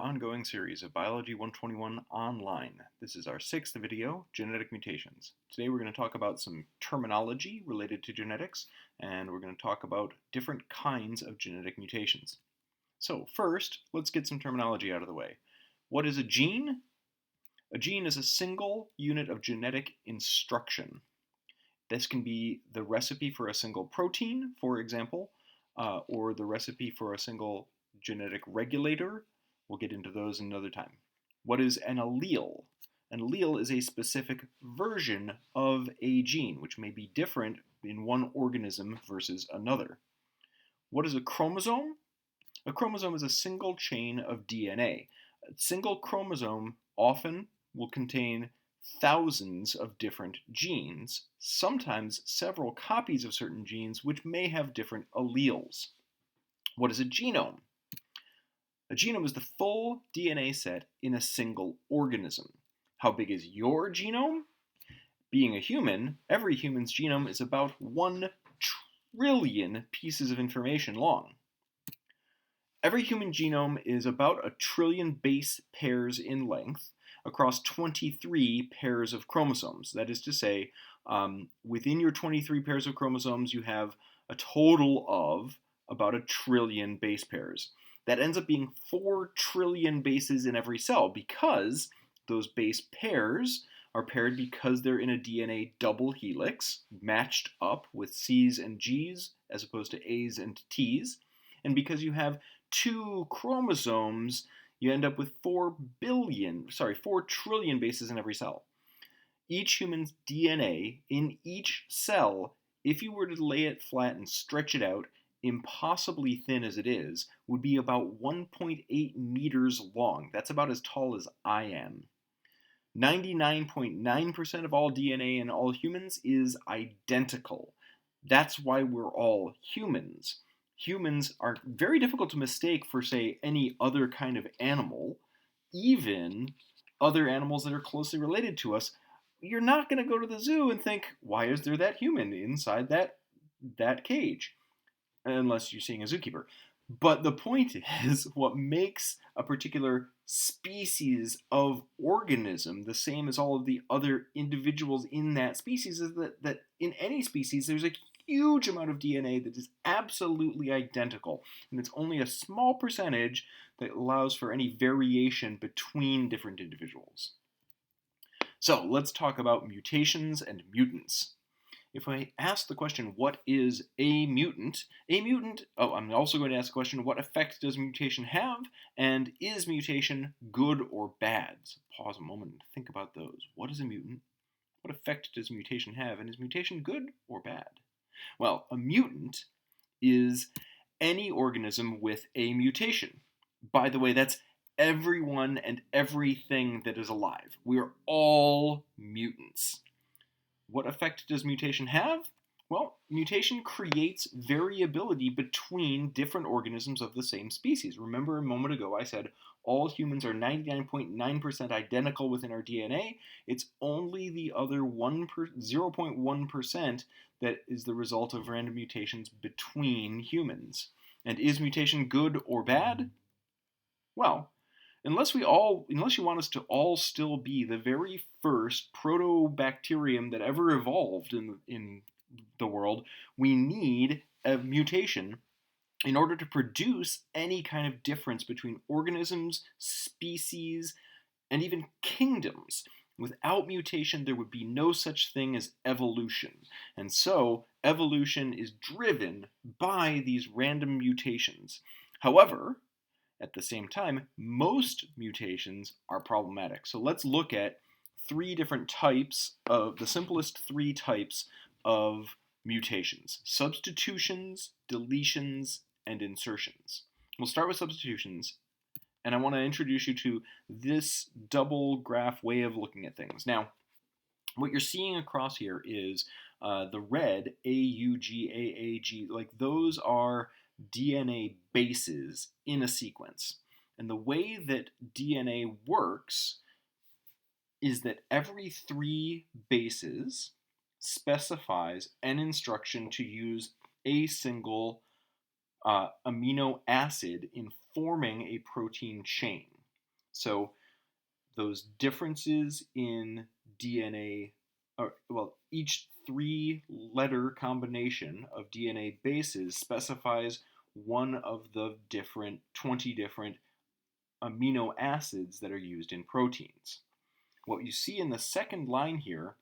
Ongoing series of Biology 121 online. This is our 6th video, Genetic Mutations. Today we're going to talk about some terminology related to genetics, and we're going to talk about different kinds of genetic mutations. So first, let's get some terminology out of the way. What is a gene? A gene is a single unit of genetic instruction. This can be the recipe for a single protein, for example, or the recipe for a single genetic regulator. We'll get into those another time. What is an allele? An allele is a specific version of a gene, which may be different in one organism versus another. What is a chromosome? A chromosome is a single chain of DNA. A single chromosome often will contain thousands of different genes, sometimes several copies of certain genes, which may have different alleles. What is a genome? A genome is the full DNA set in a single organism. How big is your genome? Being a human, every human's genome is about 1 trillion pieces of information long. Every human genome is about 1 trillion base pairs in length across 23 pairs of chromosomes. That is to say, within your 23 pairs of chromosomes, you have a total of about 1 trillion base pairs. That ends up being 4 trillion bases in every cell because those base pairs are paired because they're in a DNA double helix, matched up with C's and G's as opposed to A's and T's. And because you have 2 chromosomes, you end up with 4 trillion bases in every cell. Each human's DNA in each cell, if you were to lay it flat and stretch it out, impossibly thin as it is, would be about 1.8 meters long. That's about as tall as I am. 99.9% of all DNA in all humans is identical. That's why we're all humans. Humans are very difficult to mistake for, say, any other kind of animal, even other animals that are closely related to us. You're not going to go to the zoo and think, why is there that human inside that cage? Unless you're seeing a zookeeper. But the point is, what makes a particular species of organism the same as all of the other individuals in that species is that in any species there's a huge amount of DNA that is absolutely identical, and it's only a small percentage that allows for any variation between different individuals. So let's talk about mutations and mutants. If I ask the question, what is a mutant? I'm also going to ask the question, what effect does mutation have? And is mutation good or bad? So pause a moment and think about those. What is a mutant? What effect does mutation have? And is mutation good or bad? Well, a mutant is any organism with a mutation. By the way, that's everyone and everything that is alive. We are all mutants. What effect does mutation have? Well, mutation creates variability between different organisms of the same species. Remember a moment ago I said all humans are 99.9% identical within our DNA. It's only the other 0.1% that is the result of random mutations between humans. And is mutation good or bad? Well, unless you want us to all still be the very first protobacterium that ever evolved in the world, we need a mutation in order to produce any kind of difference between organisms, species, and even kingdoms. Without mutation, there would be no such thing as evolution. And so, evolution is driven by these random mutations. However, at the same time, most mutations are problematic. So let's look at the simplest 3 types of mutations: substitutions, deletions, and insertions. We'll start with substitutions, and I want to introduce you to this double graph way of looking at things. Now, what you're seeing across here is the red, AUG, AAG, like those are DNA bases in a sequence. And the way that DNA works is that every 3 bases specifies an instruction to use a single amino acid in forming a protein chain. So those differences in DNA, each 3-letter combination of DNA bases specifies one of the 20 different amino acids that are used in proteins. What you see in the second line here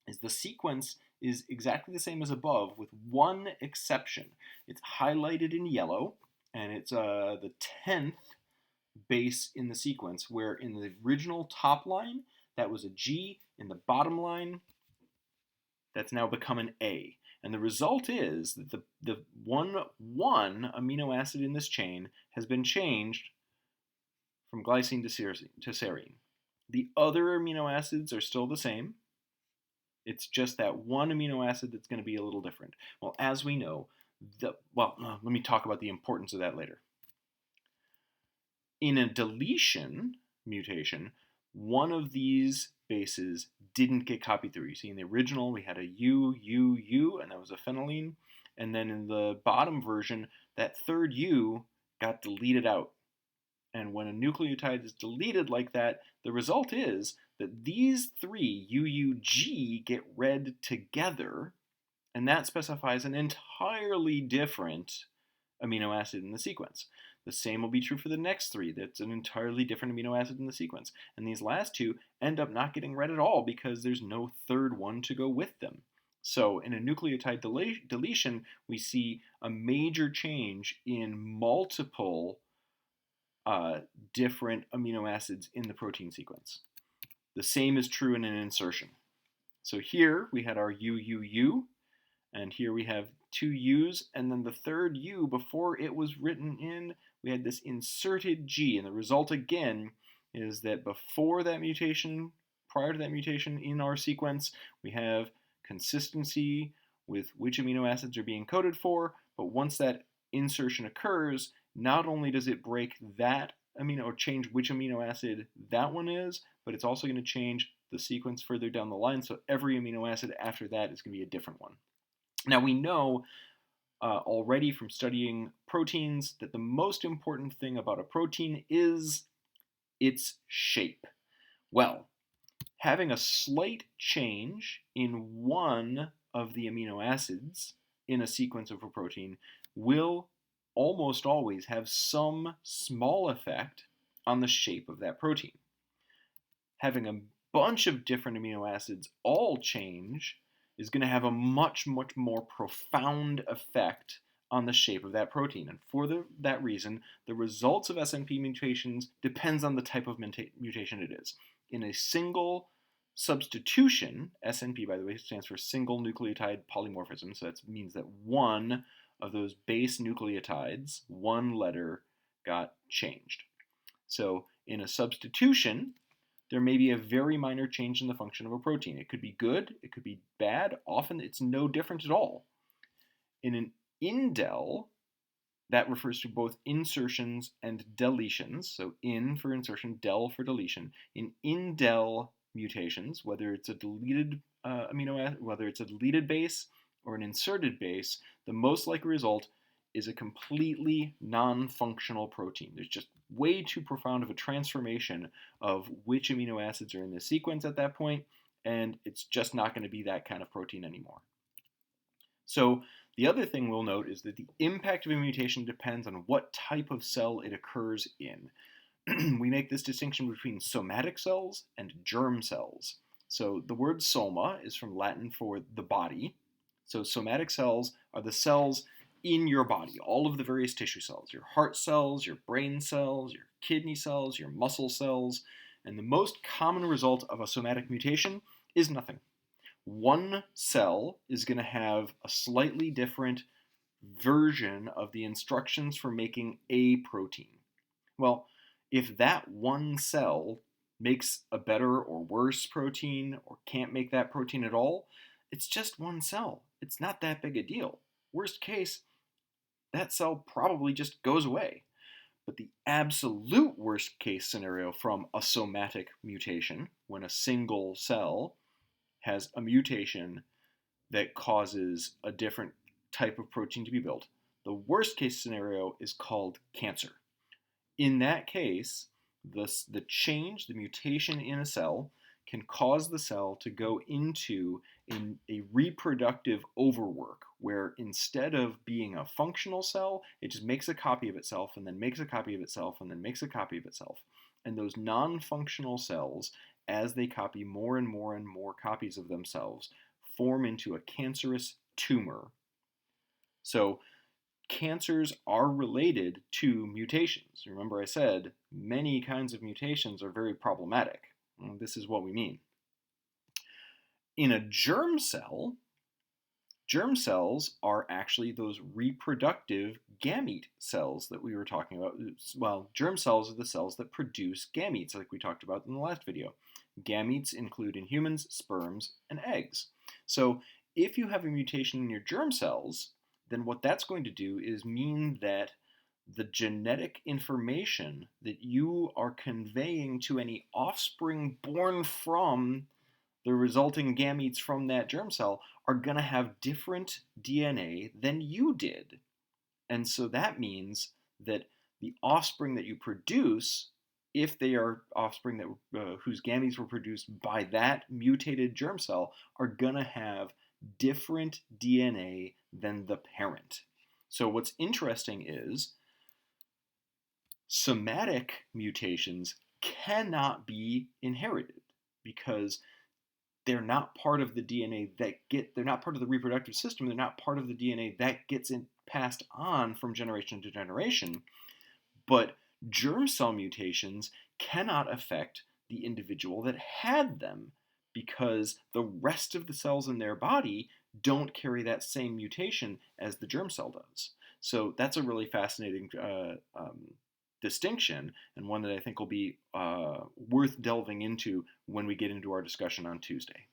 is the sequence is exactly the same as above with one exception. It's highlighted in yellow, and it's the 10th base in the sequence, where in the original top line that was a G, in the bottom line that's now become an A. And the result is that the one amino acid in this chain has been changed from glycine to serine. The other amino acids are still the same. It's just that one amino acid that's going to be a little different. Well, as we know, let me talk about the importance of that later. In a deletion mutation, one of these bases didn't get copied through. You see, in the original, we had a U, and that was a phenyline. And then in the bottom version, that third U got deleted out. And when a nucleotide is deleted like that, the result is that these 3 UUG get read together, and that specifies an entirely different amino acid in the sequence. The same will be true for the next 3. That's an entirely different amino acid in the sequence. And these last 2 end up not getting read at all because there's no third one to go with them. So in a nucleotide deletion, we see a major change in multiple different amino acids in the protein sequence. The same is true in an insertion. So here we had our UUU, and here we have 2 U's, and then the third U, before it was written in, we had this inserted G, and the result again is that before that mutation, prior to that mutation in our sequence, we have consistency with which amino acids are being coded for, but once that insertion occurs, not only does it break that amino, or change which amino acid that one is, but it's also going to change the sequence further down the line, so every amino acid after that is going to be a different one. Now we know already from studying proteins that the most important thing about a protein is its shape. Well, having a slight change in one of the amino acids in a sequence of a protein will almost always have some small effect on the shape of that protein. Having a bunch of different amino acids all change is going to have a much, much more profound effect on the shape of that protein. And for that reason, the results of SNP mutations depends on the type of mutation it is. In a single substitution, SNP, by the way, stands for single nucleotide polymorphism, so that means that one of those base nucleotides, one letter, got changed. So in a substitution, there may be a very minor change in the function of a protein. It could be good, it could be bad, often it's no different at all. In an indel, that refers to both insertions and deletions, so in for insertion, del for deletion. In indel mutations, whether it's a deleted amino acid, whether it's a deleted base or an inserted base, the most likely result is a completely non-functional protein. There's just way too profound of a transformation of which amino acids are in the sequence at that point, and it's just not going to be that kind of protein anymore. So the other thing we'll note is that the impact of a mutation depends on what type of cell it occurs in. We make this distinction between somatic cells and germ cells. So the word soma is from Latin for the body. So somatic cells are the cells in your body, all of the various tissue cells, your heart cells, your brain cells, your kidney cells, your muscle cells, and the most common result of a somatic mutation is nothing. One cell is going to have a slightly different version of the instructions for making a protein. Well, if that one cell makes a better or worse protein or can't make that protein at all, it's just one cell. It's not that big a deal. Worst case, that cell probably just goes away. But the absolute worst case scenario from a somatic mutation, when a single cell has a mutation that causes a different type of protein to be built, the worst case scenario is called cancer. In that case, the change, the mutation in a cell, can cause the cell to go into a reproductive overwork, where instead of being a functional cell, it just makes a copy of itself and then makes a copy of itself and then makes a copy of itself. And those non-functional cells, as they copy more and more and more copies of themselves, form into a cancerous tumor. So cancers are related to mutations. Remember I said many kinds of mutations are very problematic. Well, this is what we mean. In a germ cells are actually those reproductive gamete cells that we were talking about. Well, germ cells are the cells that produce gametes, like we talked about in the last video. Gametes include in humans sperms and eggs. So if you have a mutation in your germ cells, then what that's going to do is mean that the genetic information that you are conveying to any offspring born from the resulting gametes from that germ cell are going to have different DNA than you did. And so that means that the offspring that you produce, if they are offspring that whose gametes were produced by that mutated germ cell, are going to have different DNA than the parent. So what's interesting is somatic mutations cannot be inherited because they're not part of the DNA they're not part of the reproductive system, they're not part of the DNA that gets passed on from generation to generation. But germ cell mutations cannot affect the individual that had them because the rest of the cells in their body don't carry that same mutation as the germ cell does. So that's a really fascinating distinction, and one that I think will be worth delving into when we get into our discussion on Tuesday.